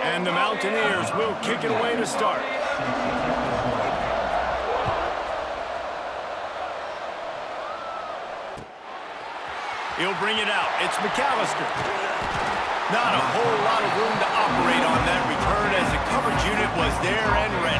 And the Mountaineers will kick it away to start. He'll bring it out. It's McAllister. Not a whole lot of room to operate on that return as the coverage unit was there and ready.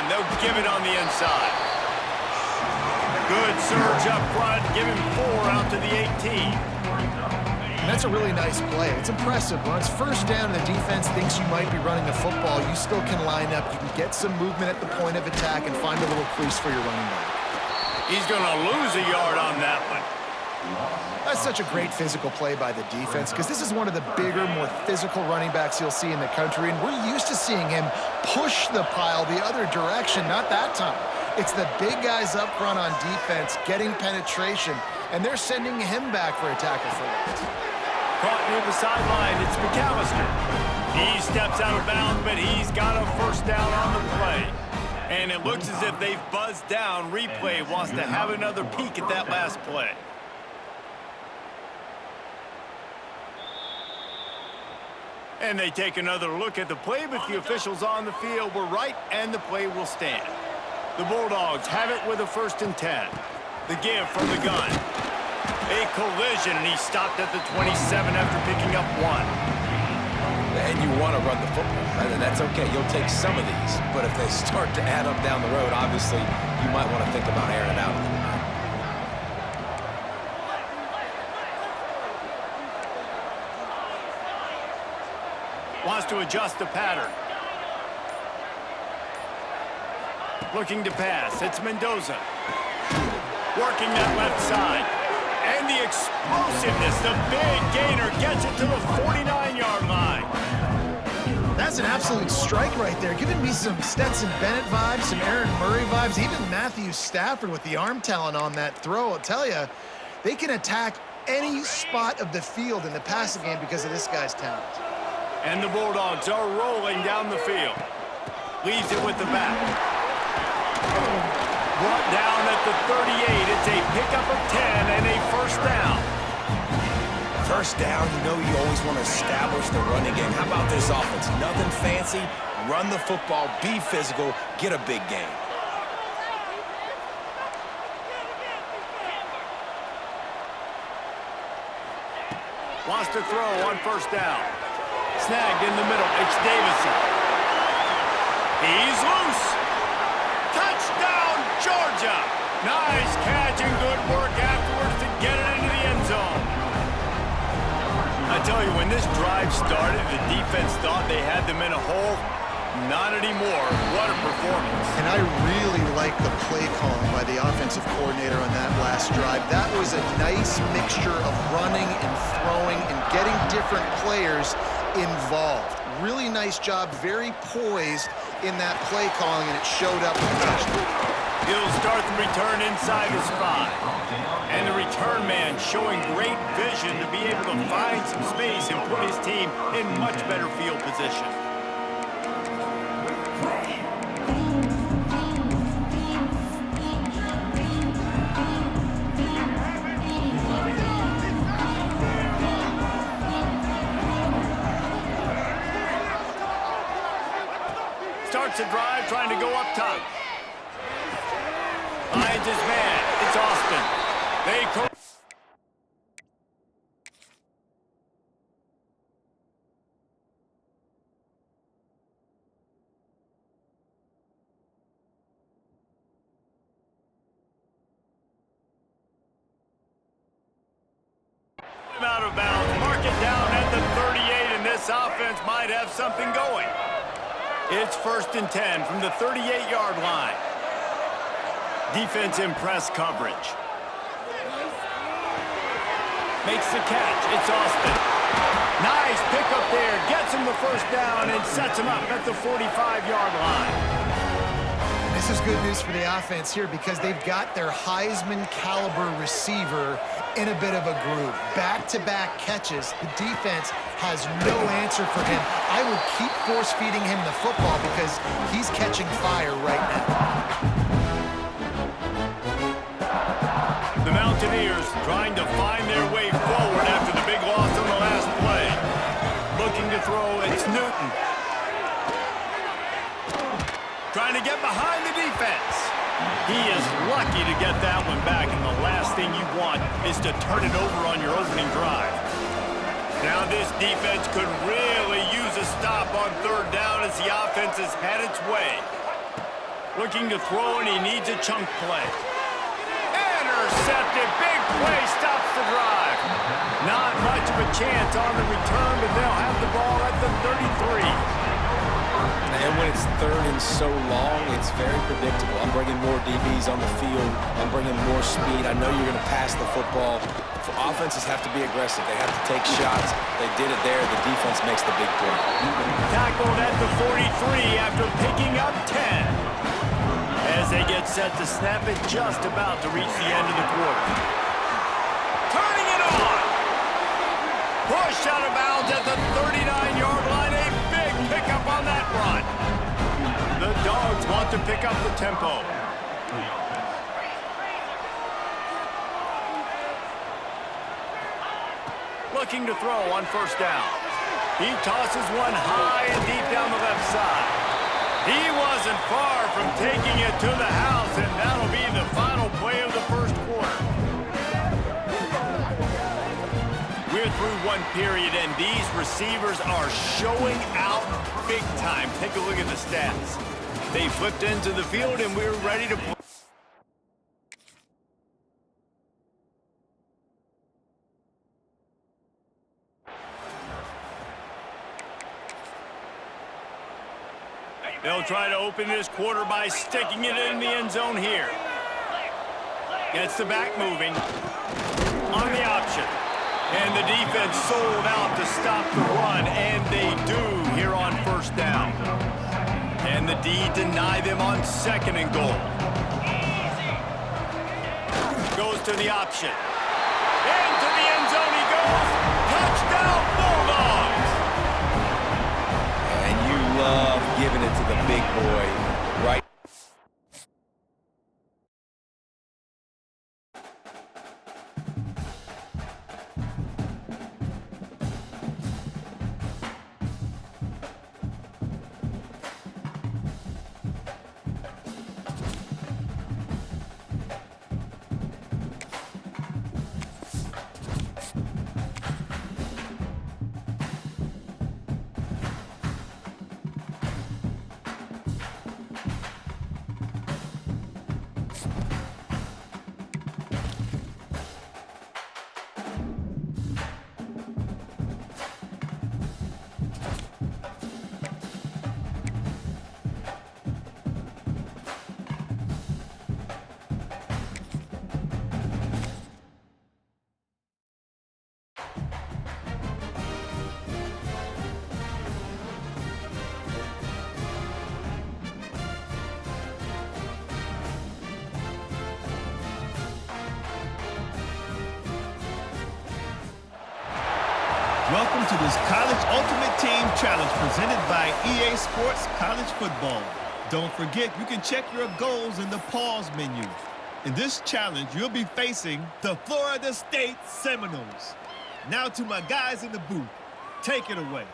They'll give it on the inside. Good surge up front, giving 4 out to the 18. And that's a really nice play. It's impressive. When it's first down and the defense thinks you might be running the football, you still can line up. You can get some movement at the point of attack and find a little crease for your running back. He's going to lose a yard on that one. That's such a great physical play by the defense because this is one of the bigger, more physical running backs you'll see in the country, and we're used to seeing him push the pile the other direction. Not that time. It's the big guys up front on defense getting penetration, and they're sending him back for a tackle for that. Caught near the sideline, it's McAllister. He steps out of bounds, but he's got a first down on the play. And it looks as if they've buzzed down. Replay wants to have another peek at that last play. And they take another look at the play, but the officials on the field were right, and the play will stand. The Bulldogs have it with a 1st and 10. The give from the gun. A collision, and he stopped at the 27 after picking up 1. And you want to run the football, right? And that's okay. You'll take some of these. But if they start to add up down the road, obviously, you might want to think about airing it out a little bit. Wants to adjust the pattern. Looking to pass. It's Mendoza. Working that left side. And the explosiveness. The big gainer gets it to the 49-yard line. That's an absolute strike right there. Giving me some Stetson Bennett vibes, some Aaron Murray vibes, even Matthew Stafford with the arm talent on that throw. I'll tell you, they can attack any spot of the field in the passing game because of this guy's talent. And the Bulldogs are rolling down the field. Leaves it with the back. Brought down at the 38. It's a pickup of 10 and a first down. First down, you know you always want to establish the running game. How about this offense? Nothing fancy. Run the football, be physical, get a big gain. Wants to throw on first down. Snagged in the middle. It's Davison. He's loose. Touchdown, Georgia. Nice catch and good work afterwards to get it into the end zone. I tell you, when this drive started, the defense thought they had them in a hole. Not anymore. What a performance. And I really like the play calling by the offensive coordinator on that last drive. That was a nice mixture of running and throwing and getting different players involved. Really nice job, very poised in that play calling, and it showed up in the touchdown. He'll start the return inside his 5. And the return man showing great vision to be able to find some space and put his team in much better field position. Starts a drive trying to go up top. Finds his man. It's Austin. They out of bounds. Mark it down at the 38, and this offense might have something going. It's 1st and 10 from the 38-yard line. Defense in press coverage. Makes the catch. It's Austin. Nice pickup there. Gets him the first down and sets him up at the 45-yard line. This is good news for the offense here because they've got their Heisman-caliber receiver in a bit of a groove. Back-to-back catches. The defense has no answer for him. I would keep force-feeding him the football because he's catching fire right now. The Mountaineers trying to find their way forward after the big loss on the last play. Looking to throw, it's Newton. Trying to get behind the defense. He is lucky to get that one back, and the last thing you want is to turn it over on your opening drive. Now this defense could really use a stop on third down as the offense has had its way. Looking to throw, and he needs a chunk play. Intercepted. Big play stops the drive. Not much of a chance on the return, but they'll have the ball at the 33. And when it's third and so long, it's very predictable. I'm bringing more DBs on the field. I'm bringing more speed. I know you're going to pass the football. Offenses have to be aggressive. They have to take shots. They did it there. The defense makes the big play. Tackled at the 43 after picking up 10. As they get set to snap it, just about to reach the end of the quarter. Turning it on. Push out of bounds at the 39-yard line. A big pickup on that run. The Dogs want to pick up the tempo. Looking to throw on first down. He tosses one high and deep down the left side. He wasn't far from taking it to the house, and that'll be the final play of the first quarter. We're through one period, and these receivers are showing out big time. Take a look at the stats. They flipped into the field, and we're ready to play. They'll try to open this quarter by sticking it in the end zone here. Gets the back moving on the option. And the defense sold out to stop the run, and they do here on first down. And the D deny them on second and goal. Goes to the option. Into the end zone he goes. Touchdown, Bulldogs! And you love giving it to the big boy, right? Welcome to this College Ultimate Team Challenge presented by EA Sports College Football. Don't forget, you can check your goals in the pause menu. In this challenge, you'll be facing the Florida State Seminoles. Now to my guys in the booth. Take it away.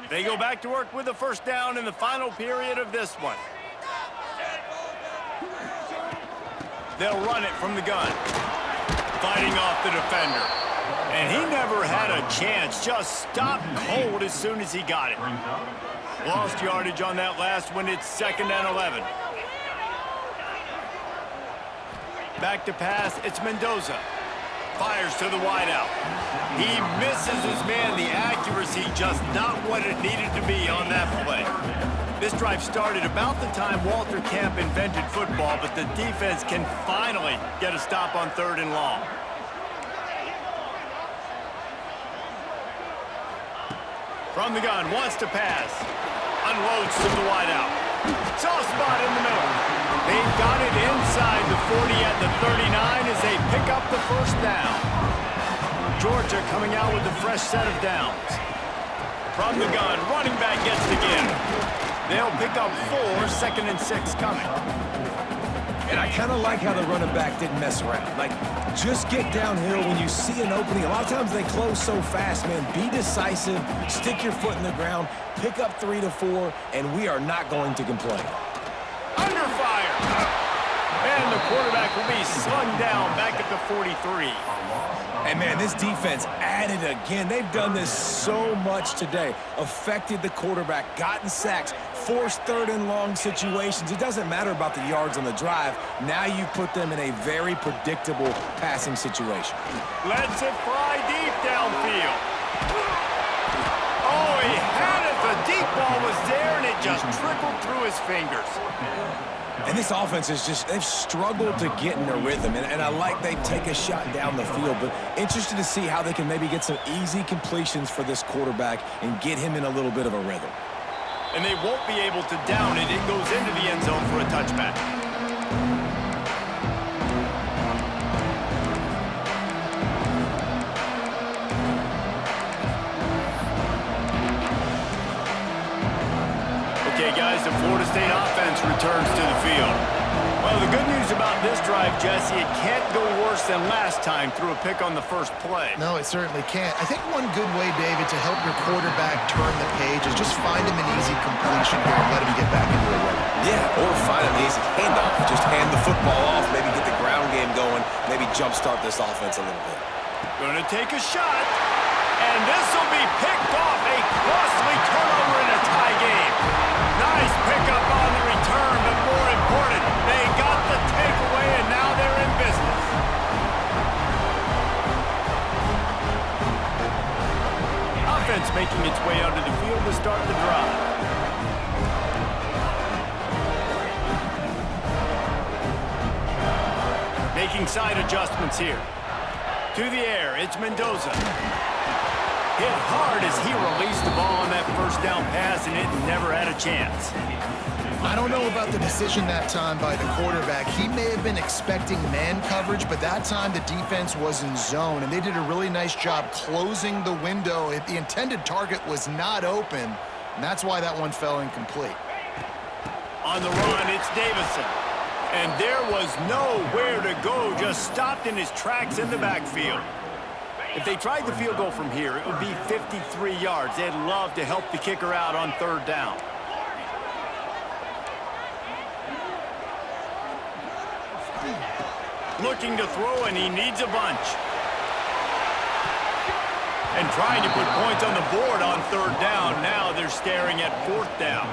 They go back to work with a first down in the final period of this one. They'll run it from the gun. Fighting off the defender. And he never had a chance, just stopped cold as soon as he got it. Lost yardage on that last one. It's 2nd and 11. Back to pass, it's Mendoza. Fires to the wideout. He misses his man. The accuracy just not what it needed to be on that play. This drive started about the time Walter Camp invented football, but the defense can finally get a stop on 3rd and long. From the gun, wants to pass. Unloads to the wideout. Soft spot in the middle. They've got it inside the 40 at the 39 as they pick up the first down. Georgia coming out with a fresh set of downs. From the gun, running back gets the give. They'll pick up 4, 2nd and 6 coming. And I kind of like how the running back didn't mess around. Like, just get downhill when you see an opening. A lot of times they close so fast, man. Be decisive, stick your foot in the ground, pick up 3 to 4, and we are not going to complain. Under fire. And the quarterback will be slung down back at the 43. And, man, this defense added again. They've done this so much today. Affected the quarterback, gotten sacks, forced 3rd and long situations. It doesn't matter about the yards on the drive. Now you put them in a very predictable passing situation. Lets it fly deep downfield. Oh, he had it. The deep ball was there, and it just trickled through his fingers. And this offense is just, they've struggled to get in a rhythm. And I like they take a shot down the field, but interested to see how they can maybe get some easy completions for this quarterback and get him in a little bit of a rhythm. And they won't be able to down it. It goes into the end zone for a touchback. Okay, guys, the Florida State offense returns to the field. Well, the good news about this drive, Jesse, it can't go worse than last time through a pick on the first play. No, it certainly can't. I think one good way, David, to help your quarterback turn the page is just find him an easy completion here and let him get back into a rhythm. Yeah, or find an easy handoff. Just hand the football off, maybe get the ground game going, maybe jumpstart this offense a little bit. Going to take a shot, and this will be picked off. A costly turnover in a tie game. Nice pickup on the return, but more important, they got the takeaway, and now they're in business. Offense making its way onto the field to start the drive. Making side adjustments here. To the air, it's Mendoza. Hit hard as he released the ball on that first down pass, and it never had a chance. I don't know about the decision that time by the quarterback. He may have been expecting man coverage, but that time the defense was in zone, and they did a really nice job closing the window. The intended target was not open, and that's why that one fell incomplete. On the run, it's Davison. And there was nowhere to go, just stopped in his tracks in the backfield. If they tried the field goal from here, it would be 53 yards. They'd love to help the kicker out on 3rd down. Looking to throw, and he needs a bunch. And trying to put points on the board on 3rd down. Now they're staring at 4th down.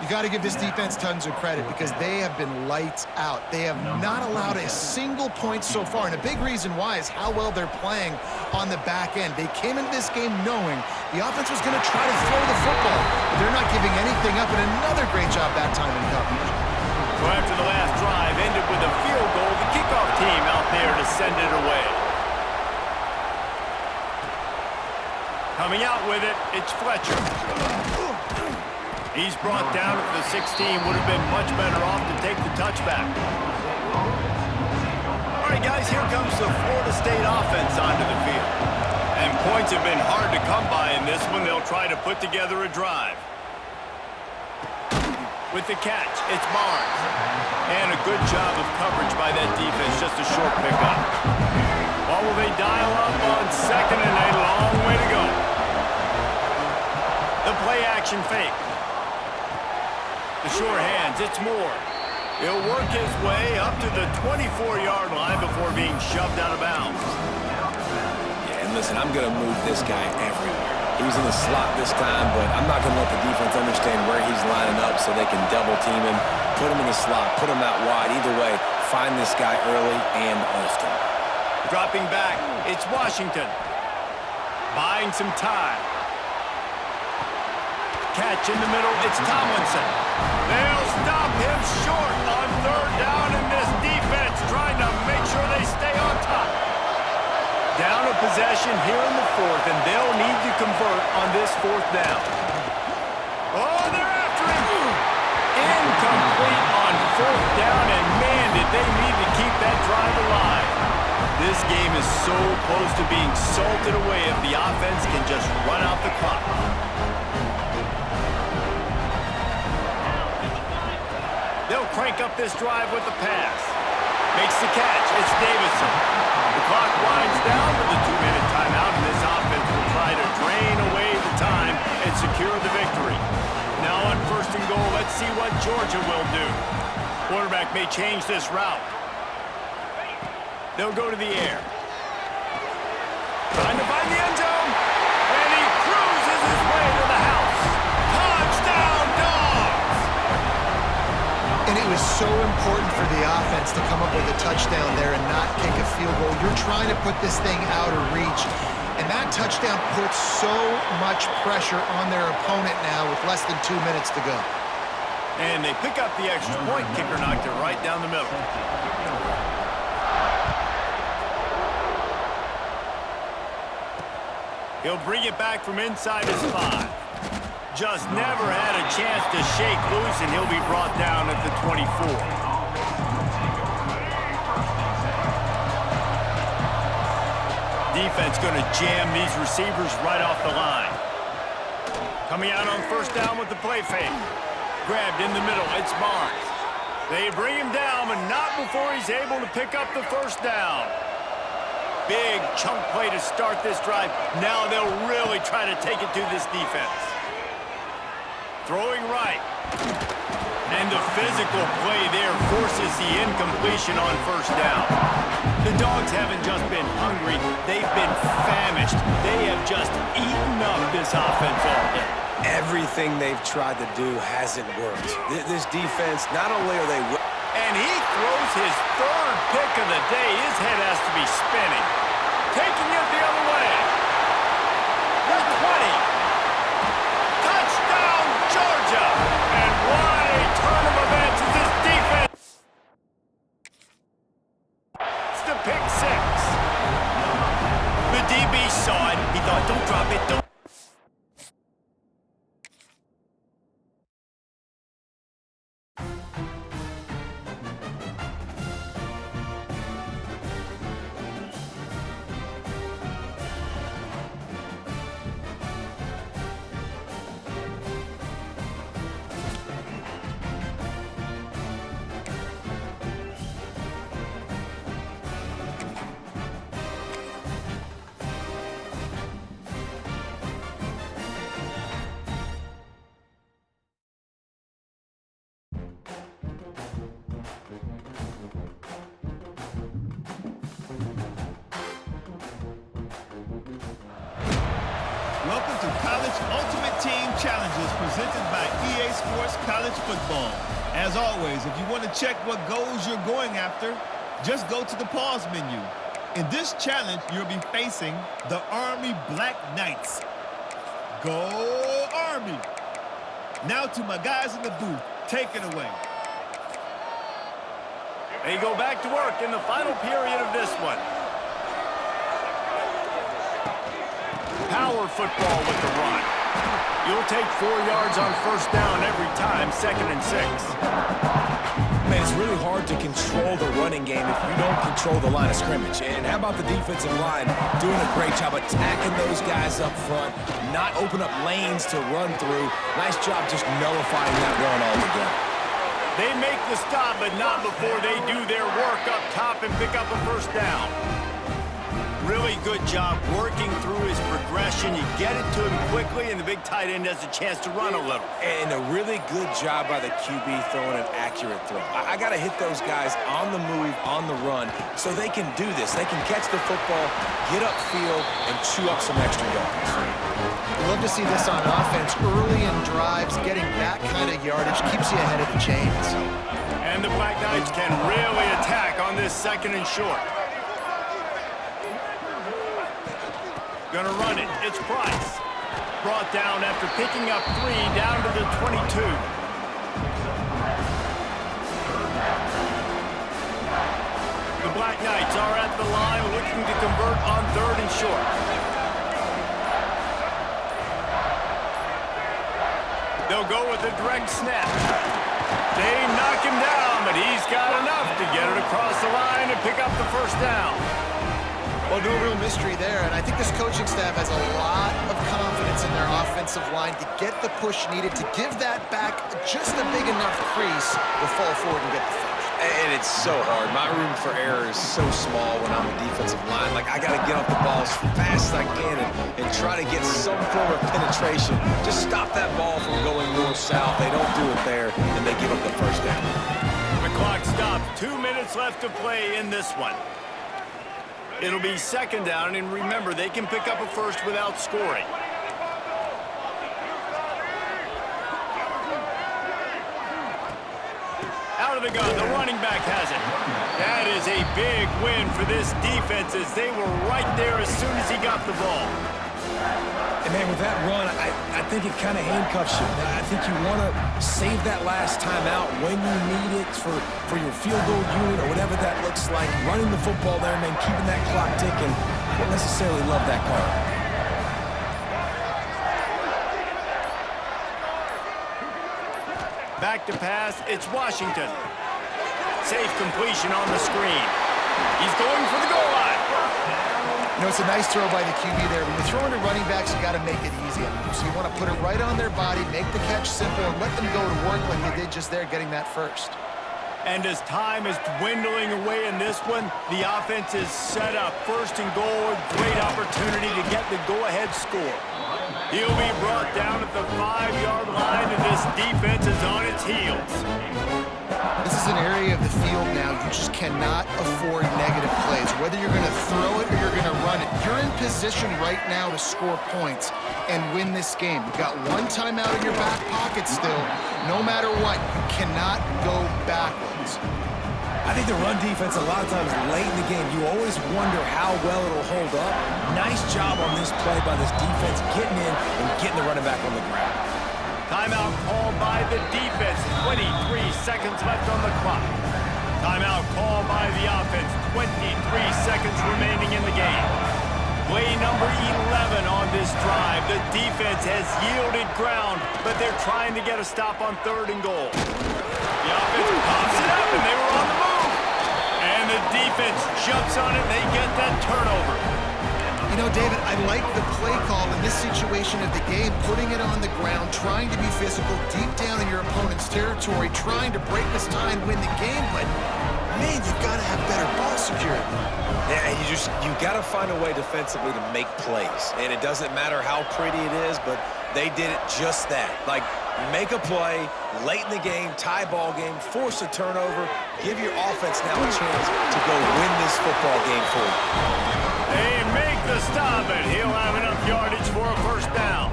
You got to give this defense tons of credit because they have been lights out. They have not allowed a single point so far, and a big reason why is how well they're playing on the back end. They came into this game knowing the offense was going to try to throw the football, but they're not giving anything up, and another great job that time in coverage. So after the last drive ended with a field goal, the kickoff team out there to send it away. Coming out with it, it's Fletcher. He's brought down at the 16, would have been much better off to take the touchback. All right, guys, here comes the Florida State offense onto the field. And points have been hard to come by in this one. They'll try to put together a drive. With the catch, it's Barnes. And a good job of coverage by that defense, just a short pickup. Or will they dial up on 2nd and a long way to go? The play-action fake. The sure hands, it's Moore. He'll work his way up to the 24-yard line before being shoved out of bounds. Yeah, and listen, I'm going to move this guy everywhere. He was in the slot this time, but I'm not going to let the defense understand where he's lining up so they can double team him, put him in the slot, put him out wide. Either way, find this guy early and often. Dropping back, it's Washington. Buying some time. Catch in the middle, it's Tomlinson. They'll stop him short on 3rd down, and this defense trying to make sure they stay on top. Down of possession here in the fourth, and they'll need to convert on this fourth down. Oh, they're after him! Incomplete on fourth down, and man, did they need to keep that drive alive. This game is so close to being salted away if the offense can just run out the clock. They'll crank up this drive with the pass. Makes the catch. It's Davison. The clock winds down with a 2-minute timeout, and this offense will try to drain away the time and secure the victory. Now on first and goal, let's see what Georgia will do. Quarterback may change this route. They'll go to the air. Trying to find the end zone. And he cruises his way to the house. Touchdown, Dogs! And it was so important for the offense to come up with a touchdown there and not kick a field goal. You're trying to put this thing out of reach. And that touchdown puts so much pressure on their opponent now with less than 2 minutes to go. And they pick up the extra point. Kicker knocked it right down the middle. He'll bring it back from inside his 5. Just never had a chance to shake loose, and he'll be brought down at the 24. Defense going to jam these receivers right off the line. Coming out on first down with the play fake. Grabbed in the middle, it's Barnes. They bring him down, but not before he's able to pick up the first down. Big chunk play to start this drive. Now they'll really try to take it to this defense. Throwing right. And the physical play there forces the incompletion on first down. The Dogs haven't just been hungry, they've been famished. They have just eaten up this offense all day. Everything they've tried to do hasn't worked. This defense, not only are they... And he throws his third pick of the day. His head has to be spinning. Taking it the other way. The 20. Touchdown, Georgia. And what a turn of events is this defense. It's the pick 6. The DB saw it. He thought, don't drop it, don't. Welcome to College Ultimate Team Challenges presented by EA Sports College Football. As always, if you want to check what goals you're going after, just go to the pause menu. In this challenge, you'll be facing the Army Black Knights. Go Army! Now to my guys in the booth, take it away. They go back to work in the final period of this one. Power football with the run. You'll take 4 yards on first down every time, 2nd and 6. Man, it's really hard to control the running game if you don't control the line of scrimmage. And how about the defensive line doing a great job attacking those guys up front, not open up lanes to run through. Nice job just nullifying that run altogether. They make the stop, but not before they do their work up top and pick up a first down. Really good job working through his progression. You get it to him quickly, and the big tight end has a chance to run a little. And a really good job by the QB throwing an accurate throw. I got to hit those guys on the move, on the run, so they can do this. They can catch the football, get upfield, and chew up some extra yards. Love to see this on offense. Early in drives, getting that kind of yardage keeps you ahead of the chains. And the Black Knights can really attack on this 2nd and short. Gonna run it. It's Price. Brought down after picking up 3 down to the 22. The Black Knights are at the line looking to convert on 3rd and short. They'll go with a direct snap. They knock him down, but he's got enough to get it across the line and pick up the first down. Well, no real mystery there, and I think this coaching staff has a lot of confidence in their offensive line to get the push needed to give that back just a big enough crease to fall forward and get the first. And it's so hard. My room for error is so small when I'm a defensive line. Like, I got to get off the ball as fast as I can and try to get some form of penetration. Just stop that ball from going north-south. They don't do it there, and they give up the first down. The clock stops. 2 minutes left to play in this one. It'll be second down, and remember, they can pick up a first without scoring. Out of the gun, the running back has it. That is a big win for this defense as they were right there as soon as he got the ball. And, man, with that run, I think it kind of handcuffs you. I think you want to save that last time out when you need it for your field goal unit or whatever that looks like. Running the football there, man, keeping that clock ticking. I don't necessarily love that call. Back to pass, it's Washington. Safe completion on the screen. He's going for the goal line. You know, it's a nice throw by the QB there. When you're throwing to running backs, you got to make it easy on them. So you want to put it right on their body, make the catch simple, and let them go to work like they did just there, getting that first. And as time is dwindling away in this one, the offense is set up. First and goal, great opportunity to get the go-ahead score. He'll be brought down at the 5-yard line, and this defense is on its heels. This is an area of the field now you just cannot afford negative plays. Whether you're going to throw it or you're going to run it, you're in position right now to score points and win this game. You've got one timeout in your back pocket still. No matter what, you cannot go backwards. I think the run defense, a lot of times late in the game, you always wonder how well it'll hold up. Nice job on this play by this defense, getting in and getting the running back on the ground. Timeout called by the defense. 23 seconds left on the clock. Timeout called by the offense. 23 seconds remaining in the game. Play number 11 on this drive. The defense has yielded ground, but they're trying to get a stop on 3rd and goal. The offense pops it up, and they were on the move. And the defense jumps on it, and they get that turnover. You know, David, I like the play call in this situation of the game, putting it on the ground, trying to be physical, deep down in your opponent's territory, trying to break this tie and win the game, but, man, you've got to have better ball security. Yeah, you got to find a way defensively to make plays. And it doesn't matter how pretty it is, but they did it just that. Like, make a play late in the game, tie ball game, force a turnover, give your offense now a chance to go win this football game for you. They make the stop, and he'll have enough yardage for a first down.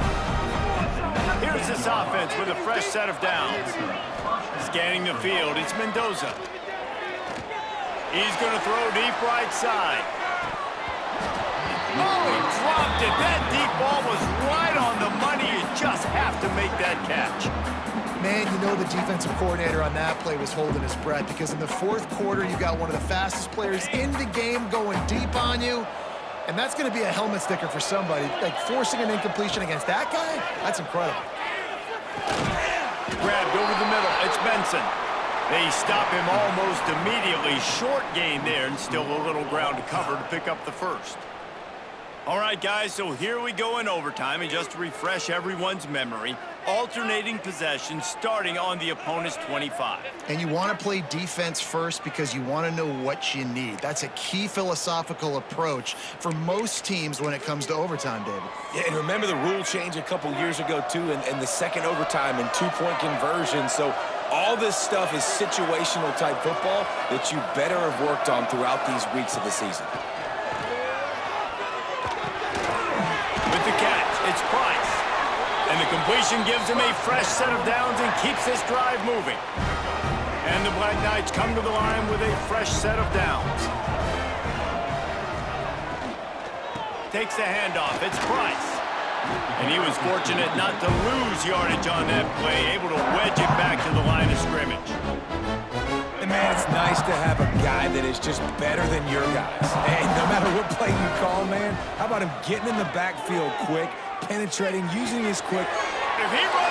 Here's this offense with a fresh set of downs. Scanning the field, it's Mendoza. He's going to throw deep right side. Oh, he dropped it. That deep ball was right on the money. You just have to make that catch. Man, you know the defensive coordinator on that play was holding his breath because in the 4th quarter, you got one of the fastest players in the game going deep on you. And that's going to be a helmet sticker for somebody. Like, forcing an incompletion against that guy, that's incredible. Grabbed over the middle. It's Benson. They stop him almost immediately. Short gain there, and still a little ground to cover to pick up the first. All right, guys, so here we go in overtime, and just to refresh everyone's memory, alternating possession starting on the opponent's 25. And you want to play defense first because you want to know what you need. That's a key philosophical approach for most teams when it comes to overtime, David. Yeah, and remember the rule change a couple years ago, too, and the second overtime and 2-point conversion. So all this stuff is situational type football that you better have worked on throughout these weeks of the season. With the catch, it's Price. And the completion gives him a fresh set of downs and keeps this drive moving. And the Black Knights come to the line with a fresh set of downs. Takes the handoff. It's Price. And he was fortunate not to lose yardage on that play, able to wedge it back to the line of scrimmage. And, man, it's nice to have a guy that is just better than your guys. And no matter what play you call, man, how about him getting in the backfield quick, penetrating, using his quick. If he runs